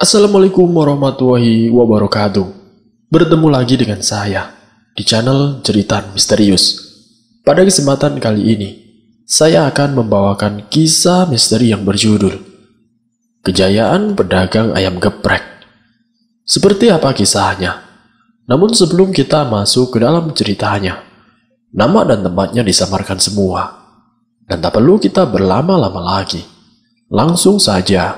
Assalamualaikum warahmatullahi wabarakatuh. Bertemu lagi dengan saya di channel Cerita Misterius. Pada kesempatan kali ini, saya akan membawakan kisah misteri yang berjudul Kejayaan Pedagang Ayam Geprek. Seperti apa kisahnya? Namun sebelum kita masuk ke dalam ceritanya, nama dan tempatnya disamarkan semua. Dan tak perlu kita berlama-lama lagi. Langsung saja,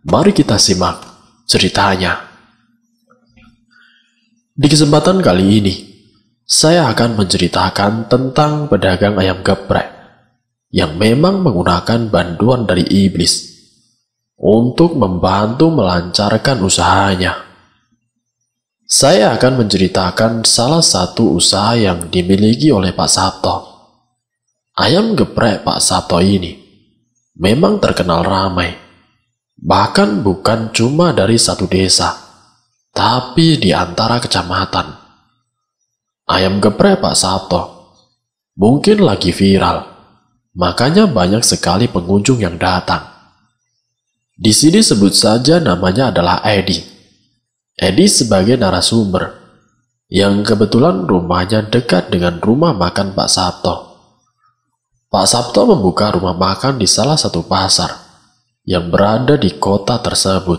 mari kita simak ceritanya. Di kesempatan kali ini, saya akan menceritakan tentang pedagang ayam geprek yang memang menggunakan bantuan dari iblis untuk membantu melancarkan usahanya. Saya akan menceritakan salah satu usaha yang dimiliki oleh Pak Sabto. Ayam geprek Pak Sabto ini memang terkenal ramai. Bahkan bukan cuma dari satu desa, tapi di antara kecamatan. Ayam geprek Pak Sabto mungkin lagi viral, makanya banyak sekali pengunjung yang datang. Di sini sebut saja namanya adalah Edi. Edi sebagai narasumber, yang kebetulan rumahnya dekat dengan rumah makan Pak Sabto. Pak Sabto membuka rumah makan di salah satu pasar yang berada di kota tersebut.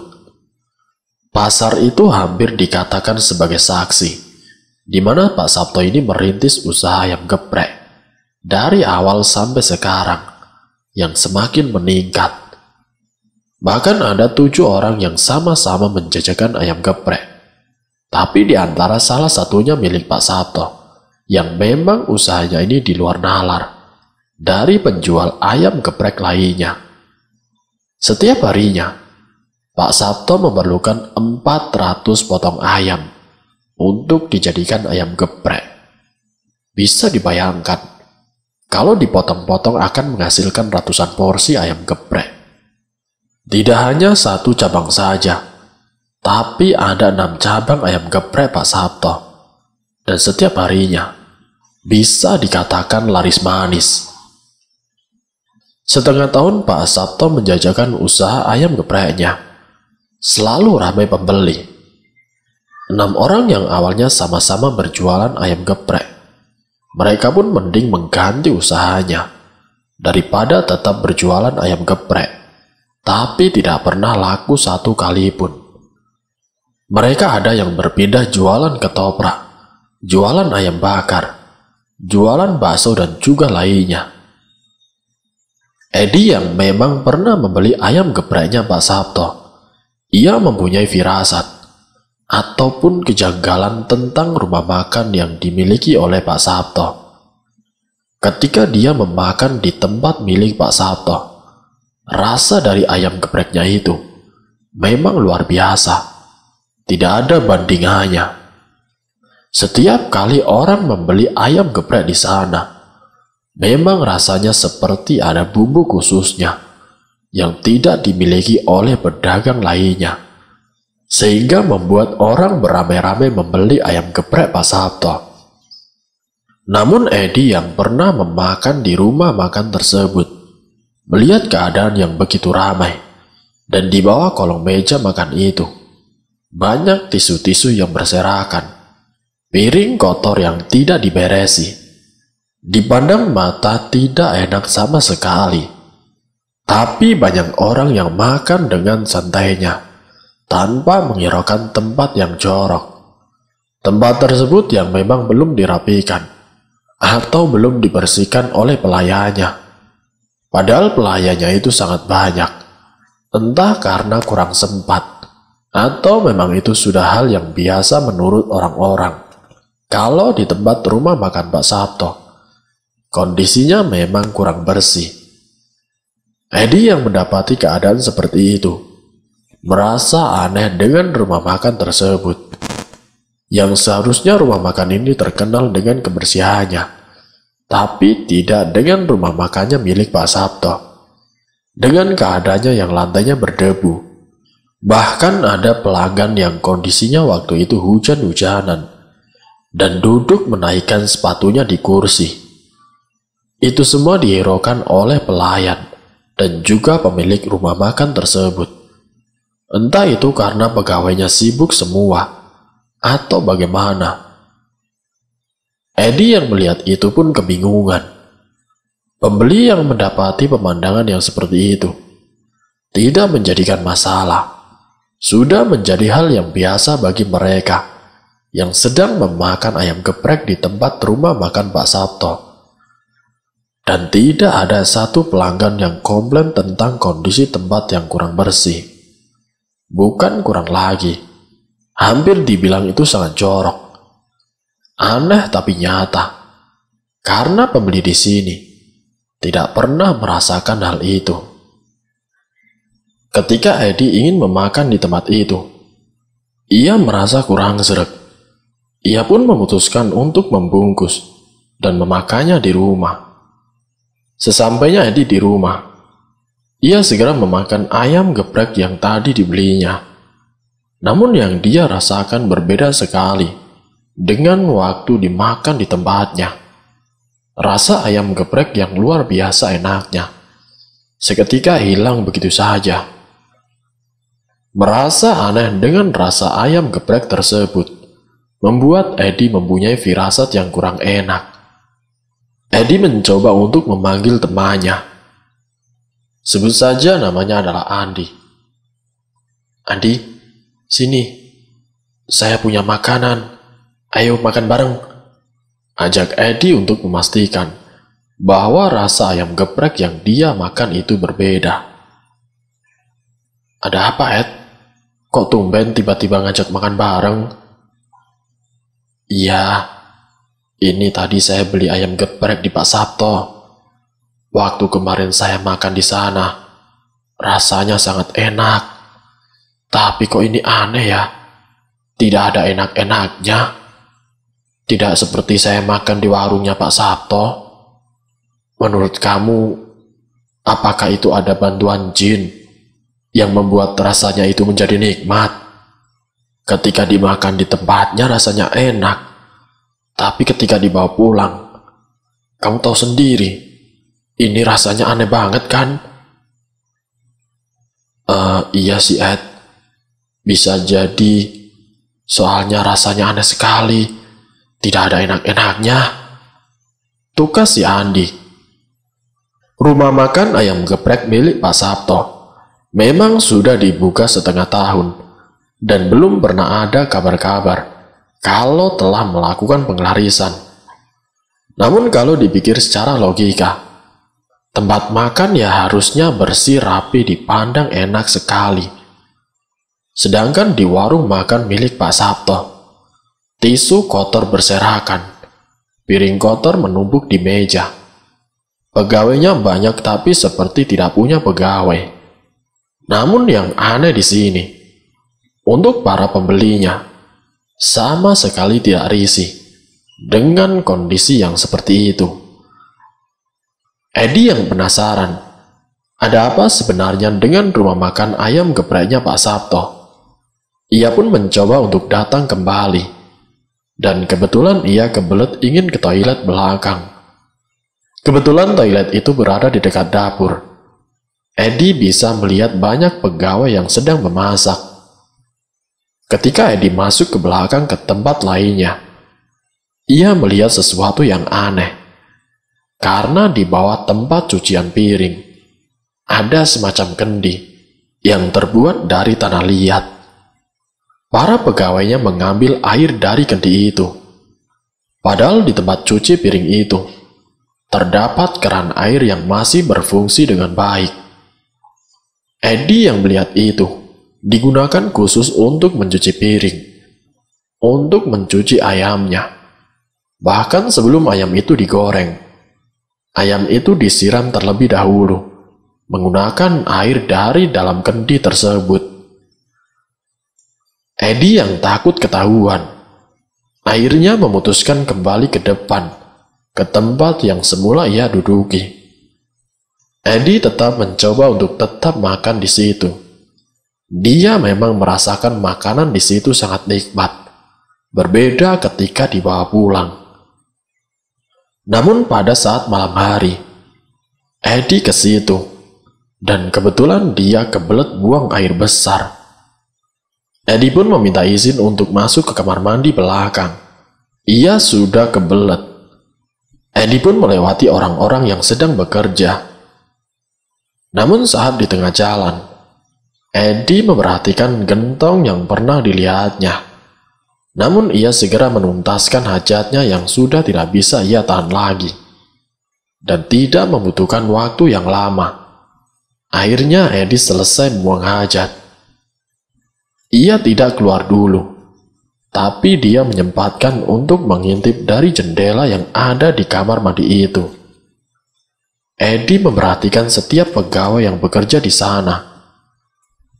Pasar itu hampir dikatakan sebagai saksi, di mana Pak Sabto ini merintis usaha ayam geprek dari awal sampai sekarang yang semakin meningkat. Bahkan ada 7 orang yang sama-sama menjajakan ayam geprek, tapi di antara salah satunya milik Pak Sabto, yang memang usahanya ini di luar nalar dari penjual ayam geprek lainnya. Setiap harinya, Pak Sabto memerlukan 400 potong ayam untuk dijadikan ayam geprek. Bisa dibayangkan, kalau dipotong-potong akan menghasilkan ratusan porsi ayam geprek. Tidak hanya satu cabang saja, tapi ada 6 cabang ayam geprek Pak Sabto. Dan setiap harinya, bisa dikatakan laris manis. Setengah tahun Pak Sabto menjajakan usaha ayam gepreknya. Selalu ramai pembeli. 6 orang yang awalnya sama-sama berjualan ayam geprek. Mereka pun mending mengganti usahanya daripada tetap berjualan ayam geprek, tapi tidak pernah laku satu kali pun. Mereka ada yang berpindah jualan ketoprak, jualan ayam bakar, jualan bakso dan juga lainnya. Edi yang memang pernah membeli ayam gepreknya Pak Sabto, ia mempunyai firasat ataupun kejanggalan tentang rumah makan yang dimiliki oleh Pak Sabto. Ketika dia memakan di tempat milik Pak Sabto, rasa dari ayam gepreknya itu memang luar biasa, tidak ada bandingannya. Setiap kali orang membeli ayam geprek di sana, memang rasanya seperti ada bumbu khususnya yang tidak dimiliki oleh pedagang lainnya, sehingga membuat orang beramai-ramai membeli ayam geprek Pak Sabto. Namun Edi yang pernah memakan di rumah makan tersebut melihat keadaan yang begitu ramai, dan di bawah kolong meja makan itu banyak tisu-tisu yang berserakan, piring kotor yang tidak diberesi. Dipandang mata tidak enak sama sekali. Tapi banyak orang yang makan dengan santainya, tanpa menghiraukan tempat yang jorok. Tempat tersebut yang memang belum dirapikan atau belum dibersihkan oleh pelayannya. Padahal pelayannya itu sangat banyak, entah karena kurang sempat, atau memang itu sudah hal yang biasa menurut orang-orang. Kalau di tempat rumah makan Pak Sabto, kondisinya memang kurang bersih. Edi yang mendapati keadaan seperti itu, merasa aneh dengan rumah makan tersebut, yang seharusnya rumah makan ini terkenal dengan kebersihannya, tapi tidak dengan rumah makannya milik Pak Sabto, dengan keadaannya yang lantainya berdebu. Bahkan ada pelanggan yang kondisinya waktu itu hujan-hujanan dan duduk menaikkan sepatunya di kursi. Itu semua dihiraukan oleh pelayan dan juga pemilik rumah makan tersebut. Entah itu karena pegawainya sibuk semua, atau bagaimana. Eddie yang melihat itu pun kebingungan. Pembeli yang mendapati pemandangan yang seperti itu tidak menjadikan masalah. Sudah menjadi hal yang biasa bagi mereka yang sedang memakan ayam geprek di tempat rumah makan Pak Sabto. Dan tidak ada satu pelanggan yang komplain tentang kondisi tempat yang kurang bersih. Bukan kurang lagi, hampir dibilang itu sangat jorok. Aneh tapi nyata, karena pembeli di sini tidak pernah merasakan hal itu. Ketika Eddie ingin memakan di tempat itu, ia merasa kurang sreg. Ia pun memutuskan untuk membungkus dan memakannya di rumah. Sesampainya Eddie di rumah, ia segera memakan ayam geprek yang tadi dibelinya. Namun yang dia rasakan berbeda sekali dengan waktu dimakan di tempatnya. Rasa ayam geprek yang luar biasa enaknya seketika hilang begitu saja. Merasa aneh dengan rasa ayam geprek tersebut membuat Eddie mempunyai firasat yang kurang enak. Eddie mencoba untuk memanggil temannya. Sebut saja namanya adalah Andi. Andi, sini. Saya punya makanan. Ayo makan bareng. Ajak Eddie untuk memastikan bahwa rasa ayam geprek yang dia makan itu berbeda. Ada apa, Ed? Kok tumben tiba-tiba ngajak makan bareng? Iya, ini tadi saya beli ayam geprek di Pak Sabto. Waktu kemarin saya makan di sana, rasanya sangat enak. Tapi kok ini aneh ya? Tidak ada enak-enaknya. Tidak seperti saya makan di warungnya Pak Sabto. Menurut kamu, apakah itu ada bantuan jin yang membuat rasanya itu menjadi nikmat? Ketika dimakan di tempatnya rasanya enak, tapi ketika dibawa pulang, kamu tahu sendiri, ini rasanya aneh banget kan? Iya sih Ed, bisa jadi, soalnya rasanya aneh sekali, tidak ada enak-enaknya. Tukas si Andi. Rumah makan ayam geprek milik Pak Sabto memang sudah dibuka setengah tahun, dan belum pernah ada kabar-kabar kalau telah melakukan pengelarisan. Namun kalau dipikir secara logika, tempat makan ya harusnya bersih rapi dipandang enak sekali. Sedangkan di warung makan milik Pak Sabto, tisu kotor berserakan, piring kotor menumpuk di meja. Pegawainya banyak tapi seperti tidak punya pegawai. Namun yang aneh di sini, untuk para pembelinya, sama sekali tidak risih dengan kondisi yang seperti itu. Eddie yang penasaran, ada apa sebenarnya dengan rumah makan ayam gepreknya Pak Sabto. Ia pun mencoba untuk datang kembali, dan kebetulan ia kebelet ingin ke toilet belakang. Kebetulan toilet itu berada di dekat dapur. Eddie bisa melihat banyak pegawai yang sedang memasak. Ketika Eddie masuk ke belakang ke tempat lainnya, ia melihat sesuatu yang aneh. Karena di bawah tempat cucian piring, ada semacam kendi yang terbuat dari tanah liat. Para pegawainya mengambil air dari kendi itu. Padahal di tempat cuci piring itu, terdapat keran air yang masih berfungsi dengan baik. Eddie yang melihat itu digunakan khusus untuk mencuci piring, untuk mencuci ayamnya. Bahkan sebelum ayam itu digoreng, ayam itu disiram terlebih dahulu menggunakan air dari dalam kendi tersebut. Eddie yang takut ketahuan, akhirnya memutuskan kembali ke depan, ke tempat yang semula ia duduki. Eddie tetap mencoba untuk tetap makan di situ. Dia memang merasakan makanan di situ sangat nikmat, berbeda ketika dibawa pulang. Namun pada saat malam hari, Eddie ke situ, dan kebetulan dia kebelet buang air besar Edi pun meminta izin untuk masuk ke kamar mandi belakang. Ia sudah kebelet. Edi pun melewati orang-orang yang sedang bekerja. Namun saat di tengah jalan, Edi memperhatikan gentong yang pernah dilihatnya. Namun ia segera menuntaskan hajatnya yang sudah tidak bisa ia tahan lagi. Dan tidak membutuhkan waktu yang lama. Akhirnya Edi selesai membuang hajat. Ia tidak keluar dulu, tapi dia menyempatkan untuk mengintip dari jendela yang ada di kamar mandi itu. Edi memperhatikan setiap pegawai yang bekerja di sana.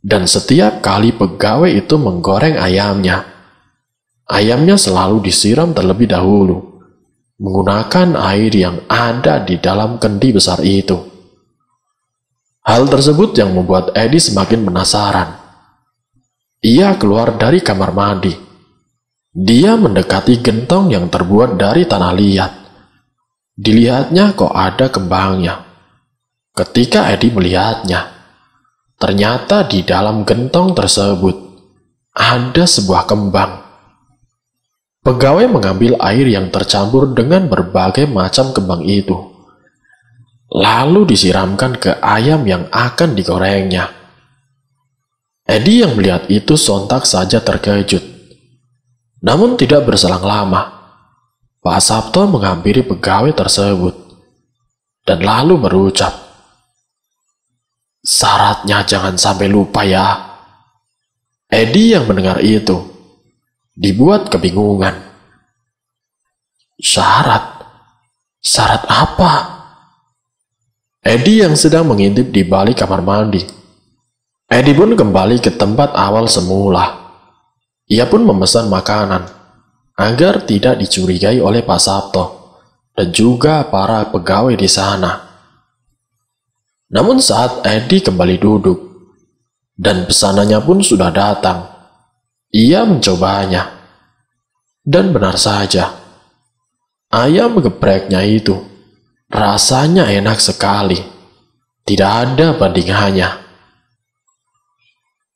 Dan setiap kali pegawai itu menggoreng ayamnya, ayamnya selalu disiram terlebih dahulu menggunakan air yang ada di dalam kendi besar itu. Hal tersebut yang membuat Edi semakin penasaran. Ia keluar dari kamar mandi. Dia mendekati gentong yang terbuat dari tanah liat. Dilihatnya kok ada kembangnya. Ketika Edi melihatnya, ternyata di dalam gentong tersebut ada sebuah kembang. Pegawai mengambil air yang tercampur dengan berbagai macam kembang itu, lalu disiramkan ke ayam yang akan digorengnya. Edi yang melihat itu sontak saja terkejut. Namun tidak berselang lama, Pak Sabto menghampiri pegawai tersebut dan lalu berucap, "Syaratnya jangan sampai lupa ya." Edi yang mendengar itu dibuat kebingungan. Syarat? Syarat apa? Edi yang sedang mengintip di balik kamar mandi. Edi pun kembali ke tempat awal semula. Ia pun memesan makanan agar tidak dicurigai oleh Pak Sabto dan juga para pegawai di sana. Namun saat Edi kembali duduk dan pesanannya pun sudah datang, ia mencobanya. Dan benar saja, ayam gepreknya itu rasanya enak sekali, tidak ada bandingannya.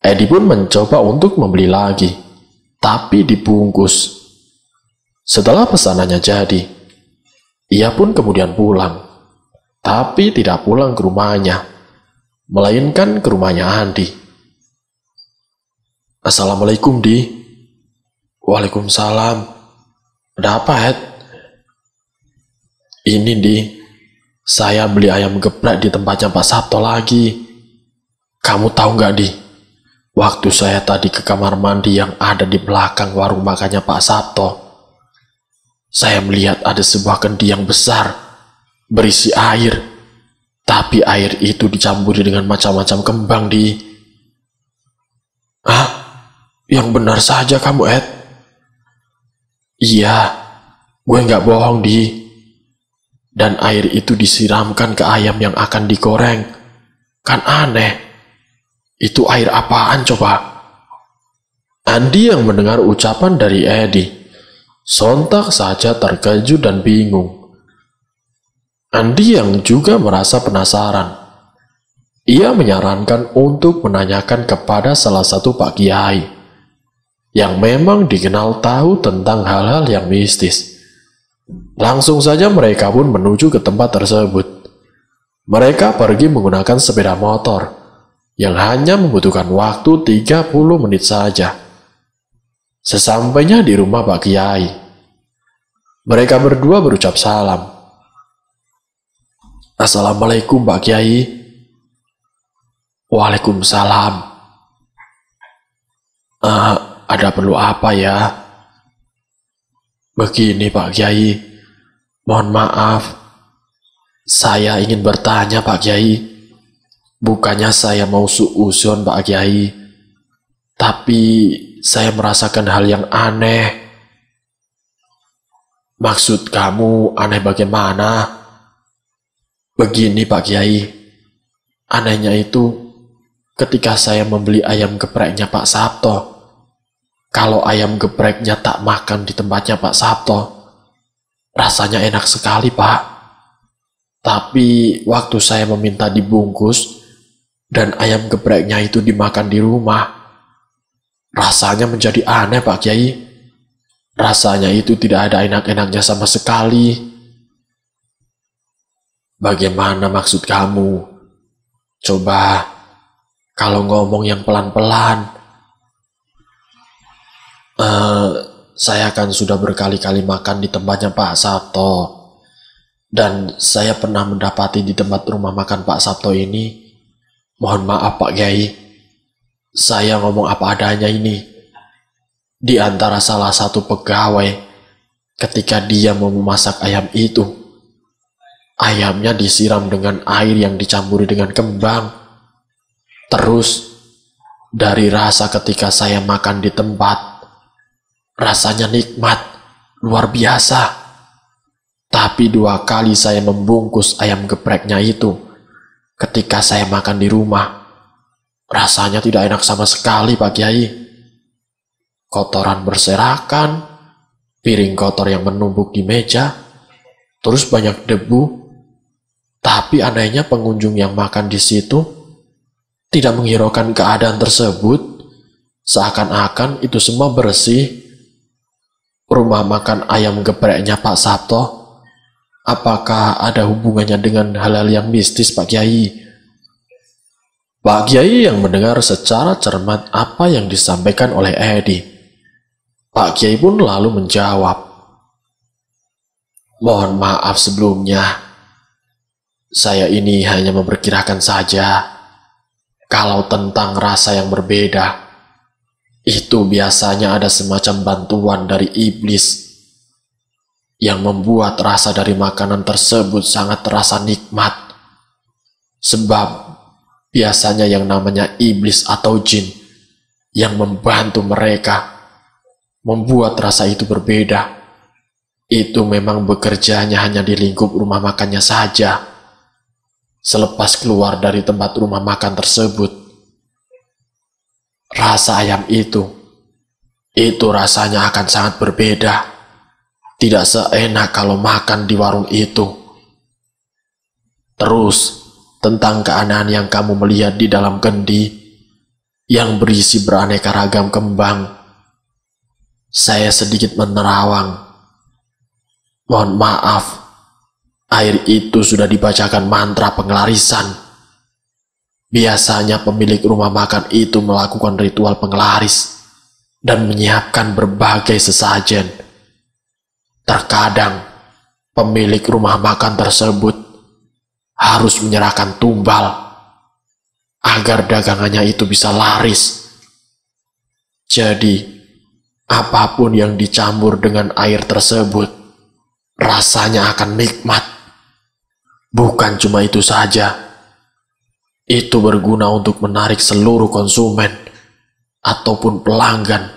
Edi pun mencoba untuk membeli lagi, tapi dibungkus. Setelah pesanannya jadi, ia pun kemudian pulang, tapi tidak pulang ke rumahnya, melainkan ke rumahnya Andi. "Assalamualaikum, Di." "Waalaikumsalam. Ada apa, Ed?" "Ini, Di, saya beli ayam geprek di tempatnya Pak Sabto lagi. Kamu tahu nggak, Di? Waktu saya tadi ke kamar mandi yang ada di belakang warung makannya Pak Sabto, saya melihat ada sebuah kendi yang besar, berisi air. Tapi air itu dicampuri dengan macam-macam kembang, Di." "Hah? Yang benar saja kamu, Ed?" "Iya, gue nggak bohong, Di. Dan air itu disiramkan ke ayam yang akan digoreng. Kan aneh. Itu air apaan coba?" Andi yang mendengar ucapan dari Edi sontak saja terkejut dan bingung. Andi yang juga merasa penasaran. Ia menyarankan untuk menanyakan kepada salah satu Pak Kiai yang memang dikenal tahu tentang hal-hal yang mistis. Langsung saja mereka pun menuju ke tempat tersebut. Mereka pergi menggunakan sepeda motor yang hanya membutuhkan waktu 30 menit saja. Sesampainya di rumah Pak Kiai, mereka berdua berucap salam. "Assalamualaikum, Pak Kiai." "Waalaikumsalam. Ada perlu apa ya?" "Begini, Pak Kiai, mohon maaf. Saya ingin bertanya, Pak Kiai. Bukannya saya mau suuzon, Pak Kiai, tapi saya merasakan hal yang aneh." "Maksud kamu aneh bagaimana?" "Begini, Pak Kiai. Anehnya itu ketika saya membeli ayam gepreknya Pak Sabto. Kalau ayam gepreknya tak makan di tempatnya Pak Sabto, rasanya enak sekali, Pak. Tapi waktu saya meminta dibungkus dan ayam gepreknya itu dimakan di rumah, Rasanya menjadi aneh, Pak Kiai. Rasanya itu tidak ada enak-enaknya sama sekali. Bagaimana maksud kamu? Coba kalau ngomong yang pelan-pelan. Saya kan sudah berkali-kali makan di tempatnya Pak Sabto. Dan saya pernah mendapati di tempat rumah makan Pak Sabto ini. Mohon maaf Pak Kiai, saya ngomong apa adanya ini. Di antara salah satu pegawai, ketika dia mau memasak ayam itu, ayamnya disiram dengan air yang dicampuri dengan kembang. Terus, dari rasa ketika saya makan di tempat, rasanya nikmat, luar biasa. Tapi 2 kali saya membungkus ayam gepreknya itu, ketika saya makan di rumah, rasanya tidak enak sama sekali Pak Kiai. Kotoran berserakan, piring kotor yang menumpuk di meja, terus banyak debu. Tapi anehnya pengunjung yang makan di situ tidak menghiraukan keadaan tersebut, seakan-akan itu semua bersih. Rumah makan ayam gepreknya Pak Sabto, apakah ada hubungannya dengan hal-hal yang mistis Pak Kiai? Pak Kiai yang mendengar secara cermat apa yang disampaikan oleh Edi. Pak Kiai pun lalu menjawab, "Mohon maaf sebelumnya. Saya ini hanya memperkirakan saja. Kalau tentang rasa yang berbeda, itu biasanya ada semacam bantuan dari iblis yang membuat rasa dari makanan tersebut sangat terasa nikmat. Sebab biasanya yang namanya iblis atau jin yang membantu mereka membuat rasa itu berbeda, itu memang bekerjanya hanya di lingkup rumah makannya saja. Selepas keluar dari tempat rumah makan tersebut, rasa ayam itu rasanya akan sangat berbeda. Tidak seenak kalau makan di warung itu. Terus, tentang keanehan yang kamu melihat di dalam kendi yang berisi beraneka ragam kembang, saya sedikit menerawang. Mohon maaf, air itu sudah dibacakan mantra pengelarisan. Biasanya pemilik rumah makan itu melakukan ritual pengelaris dan menyiapkan berbagai sesajen. Terkadang, pemilik rumah makan tersebut harus menyerahkan tumbal agar dagangannya itu bisa laris. Jadi, apapun yang dicampur dengan air tersebut, rasanya akan nikmat. Bukan cuma itu saja, itu berguna untuk menarik seluruh konsumen ataupun pelanggan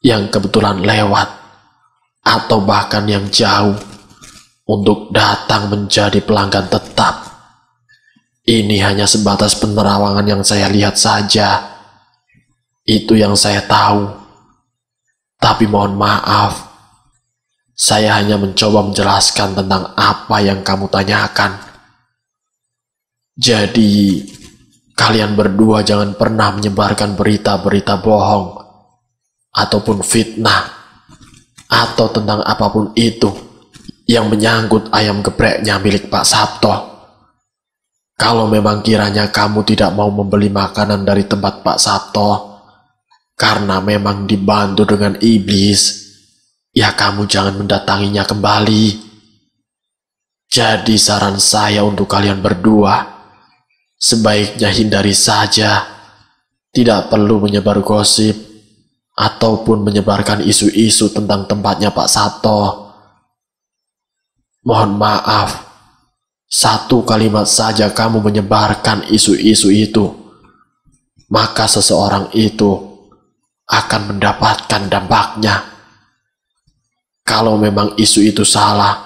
yang kebetulan lewat atau bahkan yang jauh untuk datang menjadi pelanggan tetap. Ini hanya sebatas penerawangan yang saya lihat saja. Itu yang saya tahu. Tapi mohon maaf, saya hanya mencoba menjelaskan tentang apa yang kamu tanyakan. Jadi, kalian berdua jangan pernah menyebarkan berita-berita bohong ataupun fitnah atau tentang apapun itu yang menyangkut ayam gepreknya milik Pak Sabto. Kalau memang kiranya kamu tidak mau membeli makanan dari tempat Pak Sabto karena memang dibantu dengan iblis, ya kamu jangan mendatanginya kembali. Jadi saran saya untuk kalian berdua, sebaiknya hindari saja. Tidak perlu menyebar gosip ataupun menyebarkan isu-isu tentang tempatnya Pak Sabto. Mohon maaf, 1 kalimat saja kamu menyebarkan isu-isu itu, maka seseorang itu akan mendapatkan dampaknya. Kalau memang isu itu salah,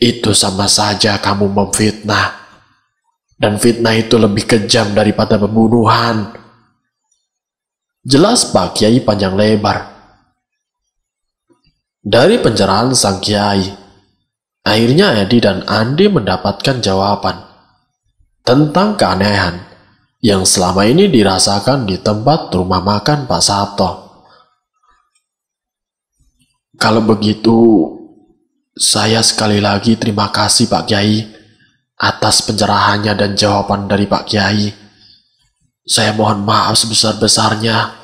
itu sama saja kamu memfitnah. Dan fitnah itu lebih kejam daripada pembunuhan. Jelas Pak Kiai panjang lebar. Dari pencerahan sang Kiai, akhirnya Edi dan Andi mendapatkan jawaban tentang keanehan yang selama ini dirasakan di tempat rumah makan Pak Sabto. Kalau begitu, saya sekali lagi terima kasih Pak Kiai atas pencerahannya dan jawaban dari Pak Kiai. Saya mohon maaf sebesar-besarnya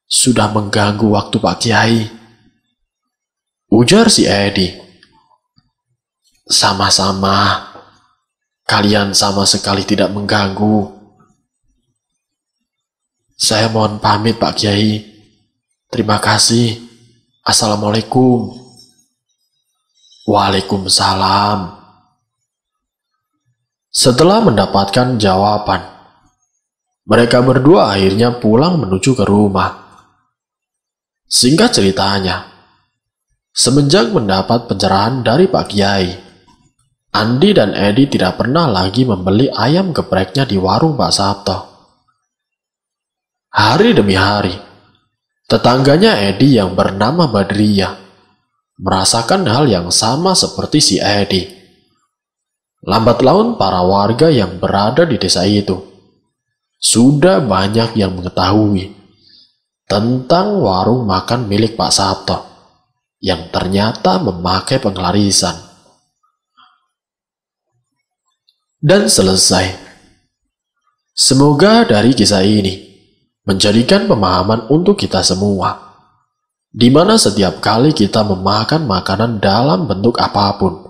sudah mengganggu waktu Pak Kiai, ujar si Edi. Sama-sama, kalian sama sekali tidak mengganggu. Saya mohon pamit Pak Kiai. Terima kasih. Assalamualaikum. Waalaikumsalam. Setelah mendapatkan jawaban, mereka berdua akhirnya pulang menuju ke rumah. Singkat ceritanya, semenjak mendapat pencerahan dari Pak Kiai, Andi dan Edi tidak pernah lagi membeli ayam gepreknya di warung Pak Sabto. Hari demi hari, tetangganya Edi yang bernama Badriyah merasakan hal yang sama seperti si Edi. Lambat laun para warga yang berada di desa itu sudah banyak yang mengetahui tentang warung makan milik Pak Sabto yang ternyata memakai pengelarisan. Dan selesai. Semoga dari kisah ini menjadikan pemahaman untuk kita semua, di mana setiap kali kita memakan makanan dalam bentuk apapun,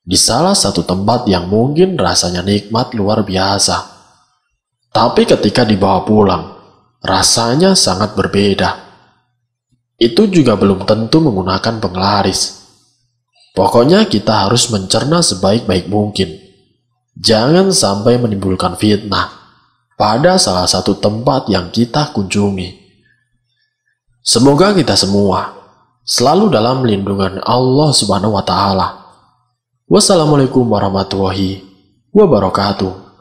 di salah satu tempat yang mungkin rasanya nikmat luar biasa, tapi ketika dibawa pulang, rasanya sangat berbeda. Itu juga belum tentu menggunakan penglaris. Pokoknya kita harus mencerna sebaik-baik mungkin. Jangan sampai menimbulkan fitnah pada salah satu tempat yang kita kunjungi. Semoga kita semua selalu dalam lindungan Allah Subhanahu wa Ta'ala. Wassalamualaikum warahmatullahi wabarakatuh.